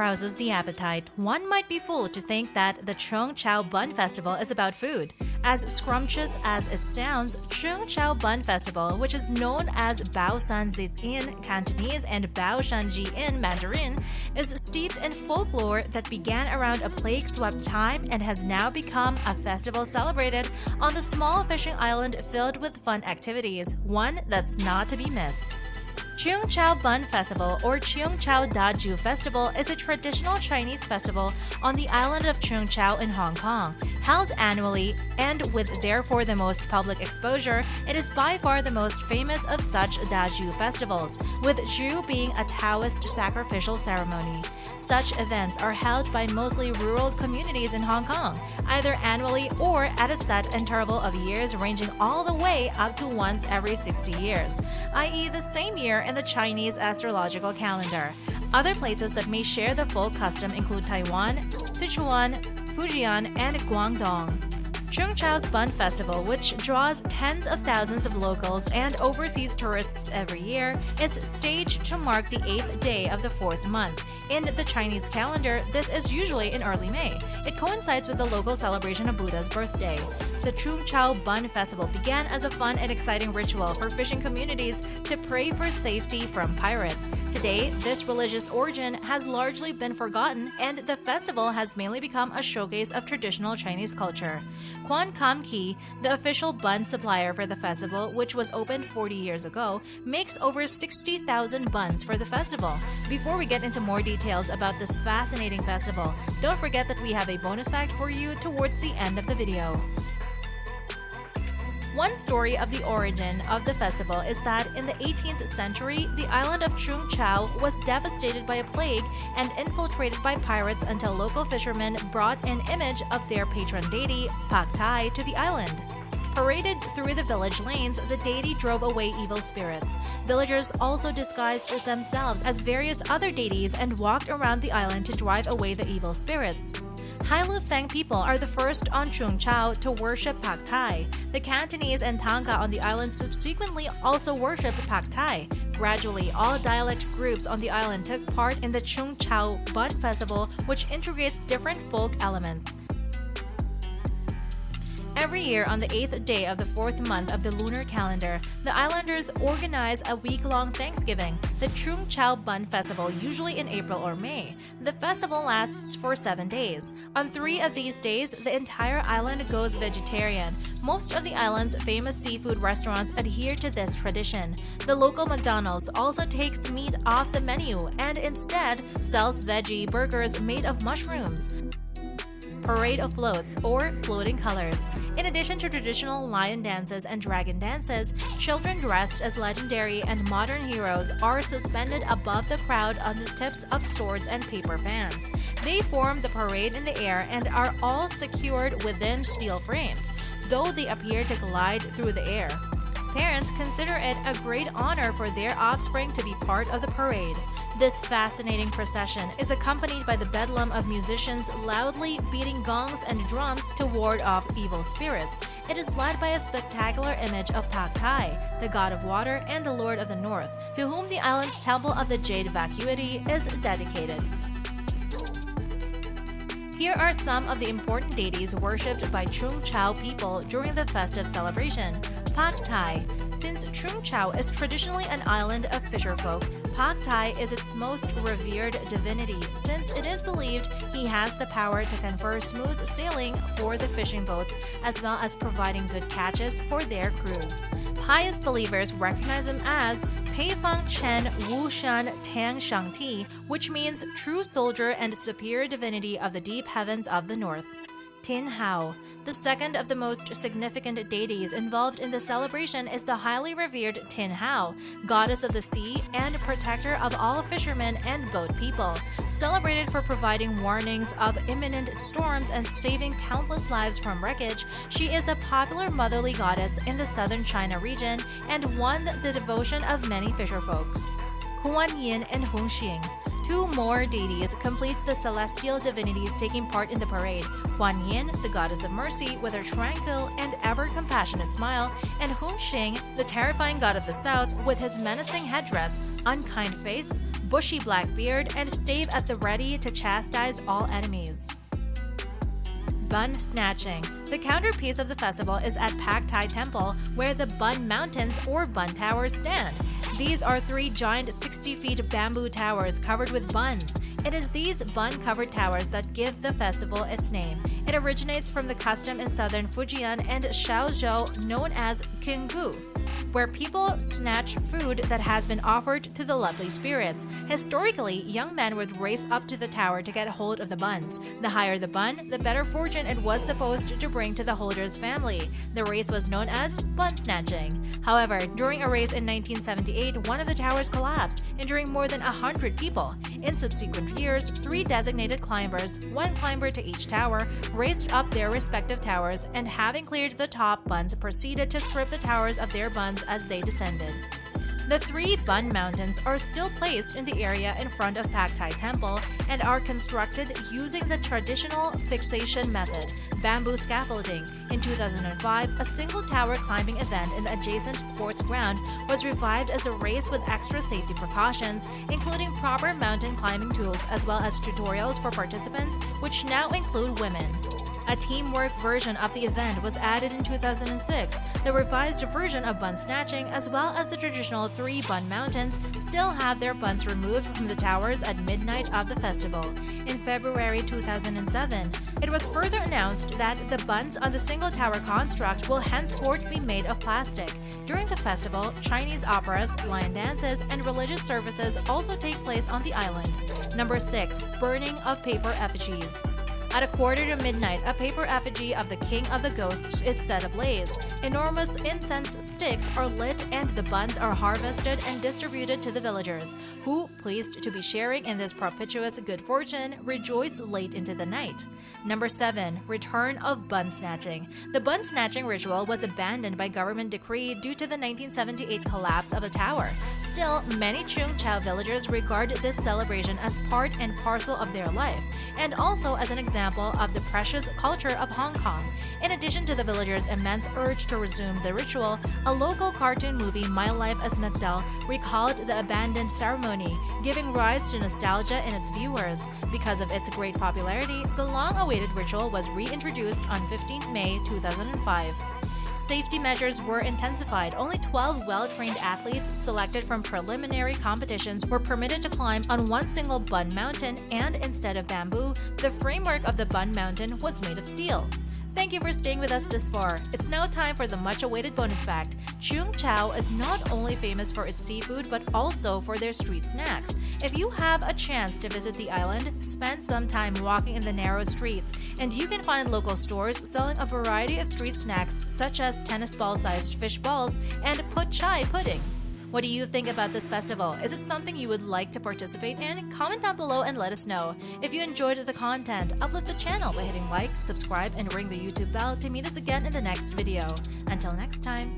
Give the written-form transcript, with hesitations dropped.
arouses the appetite, one might be fooled to think that the Cheung Chau Bun Festival is about food. As scrumptious as it sounds, Cheung Chau Bun Festival, which is known as Bao San Zit in Cantonese and Bao Shanji in Mandarin, is steeped in folklore that began around a plague-swept time and has now become a festival celebrated on the small fishing island filled with fun activities, one that's not to be missed. Cheung Chau Bun Festival or Cheung Chau Daju Festival is a traditional Chinese festival on the island of Cheung Chau in Hong Kong. Held annually and with therefore the most public exposure, it is by far the most famous of such Daju festivals, with Zhu being a Taoist sacrificial ceremony. Such events are held by mostly rural communities in Hong Kong, either annually or at a set interval of years ranging all the way up to once every 60 years, i.e. the same year in the Chinese astrological calendar. Other places that may share the folk custom include Taiwan, Sichuan, Fujian, and Guangdong. Cheung Chau's Bun Festival, which draws tens of thousands of locals and overseas tourists every year, is staged to mark the 8th day of the 4th month. In the Chinese calendar, this is usually in early May. It coincides with the local celebration of Buddha's birthday. The Cheung Chau Bun Festival began as a fun and exciting ritual for fishing communities to pray for safety from pirates. Today, this religious origin has largely been forgotten, and the festival has mainly become a showcase of traditional Chinese culture. Quan Kam Ki, the official bun supplier for the festival, which was opened 40 years ago, makes over 60,000 buns for the festival. Before we get into more details about this fascinating festival, don't forget that we have a bonus fact for you towards the end of the video. One story of the origin of the festival is that in the 18th century, the island of Cheung Chau was devastated by a plague and infiltrated by pirates until local fishermen brought an image of their patron deity, Pak Tai, to the island. Paraded through the village lanes, the deity drove away evil spirits. Villagers also disguised themselves as various other deities and walked around the island to drive away the evil spirits. Hai Feng people are the first on Cheung Chau to worship Pak Tai. The Cantonese and Tanka on the island subsequently also worshipped Pak Tai. Gradually, all dialect groups on the island took part in the Cheung Chau Bun Festival, which integrates different folk elements. Every year on the 8th day of the 4th month of the lunar calendar, the islanders organize a week-long Thanksgiving, the Cheung Chau Bun Festival, usually in April or May. The festival lasts for 7 days. On 3 of these days, the entire island goes vegetarian. Most of the island's famous seafood restaurants adhere to this tradition. The local McDonald's also takes meat off the menu and instead sells veggie burgers made of mushrooms. Parade of floats, or floating colors. In addition to traditional lion dances and dragon dances, children dressed as legendary and modern heroes are suspended above the crowd on the tips of swords and paper fans. They form the parade in the air and are all secured within steel frames, though they appear to glide through the air. Parents consider it a great honor for their offspring to be part of the parade. This fascinating procession is accompanied by the bedlam of musicians loudly beating gongs and drums to ward off evil spirits. It is led by a spectacular image of Pak Tai, the god of water and the lord of the north, to whom the island's temple of the jade vacuity is dedicated. Here are some of the important deities worshipped by Cheung Chau people during the festive celebration. Pak Tai. Since Cheung Chau is traditionally an island of fisherfolk, Pak Tai is its most revered divinity since it is believed he has the power to confer smooth sailing for the fishing boats as well as providing good catches for their crews. Pious believers recognize him as Pei Fang Chen Wu Shan Tang Shang Ti, which means true soldier and superior divinity of the deep heavens of the north. Tin Hao. The second of the most significant deities involved in the celebration is the highly revered Tin Hao, goddess of the sea and protector of all fishermen and boat people. Celebrated for providing warnings of imminent storms and saving countless lives from wreckage, she is a popular motherly goddess in the southern China region and won the devotion of many fisherfolk. Kuan Yin and Hong Xing. Two more deities complete the celestial divinities taking part in the parade. Kuan Yin, the goddess of mercy, with her tranquil and ever-compassionate smile, and Hong Xing, the terrifying god of the south, with his menacing headdress, unkind face, bushy black beard, and stave at the ready to chastise all enemies. Bun-snatching. The counterpiece of the festival is at Pak Tai Temple, where the Bun Mountains or Bun Towers stand. These are 3 giant 60-feet bamboo towers covered with buns. It is these bun-covered towers that give the festival its name. It originates from the custom in southern Fujian and Shaozhou known as Qinggu, where people snatch food that has been offered to the lovely spirits. Historically, young men would race up to the tower to get hold of the buns. The higher the bun, the better fortune it was supposed to bring to the holder's family. The race was known as bun-snatching. However, during a race in 1978, one of the towers collapsed, injuring more than 100 people. In subsequent years, 3 designated climbers, 1 climber to each tower, raced up their respective towers and, having cleared the top buns, proceeded to strip the towers of their buns as they descended. The 3 Bun Mountains are still placed in the area in front of Pak Tai Temple and are constructed using the traditional fixation method, bamboo scaffolding. In 2005, a single tower climbing event in the adjacent sports ground was revived as a race with extra safety precautions, including proper mountain climbing tools as well as tutorials for participants, which now include women. A teamwork version of the event was added in 2006. The revised version of bun snatching, as well as the traditional 3 Bun Mountains, still have their buns removed from the towers at midnight of the festival. In February 2007, it was further announced that the buns on the single tower construct will henceforth be made of plastic. During the festival, Chinese operas, lion dances, and religious services also take place on the island. Number 6. Burning of paper effigies. At a quarter to midnight, a paper effigy of the King of the Ghosts is set ablaze. Enormous incense sticks are lit and the buns are harvested and distributed to the villagers, who, pleased to be sharing in this propitious good fortune, rejoice late into the night. Number 7. Return of bun snatching. The bun snatching ritual was abandoned by government decree due to the 1978 collapse of the tower. Still, many Cheung Chau villagers regard this celebration as part and parcel of their life, and also as an example of the precious culture of Hong Kong. In addition to the villagers' immense urge to resume the ritual, a local cartoon movie, My Life as McDowell, recalled the abandoned ceremony, giving rise to nostalgia in its viewers. Because of its great popularity, the long-awaited ritual was reintroduced on 15 May 2005. Safety measures were intensified. Only 12 well-trained athletes selected from preliminary competitions were permitted to climb on one single bun mountain, and instead of bamboo, the framework of the bun mountain was made of steel. Thank you for staying with us this far. It's now time for the much-awaited bonus fact. Cheung Chau is not only famous for its seafood but also for their street snacks. If you have a chance to visit the island, spend some time walking in the narrow streets, and you can find local stores selling a variety of street snacks such as tennis ball-sized fish balls and put chai pudding. What do you think about this festival? Is it something you would like to participate in? Comment down below and let us know. If you enjoyed the content, uplift the channel by hitting like, subscribe, and ring the YouTube bell to meet us again in the next video. Until next time.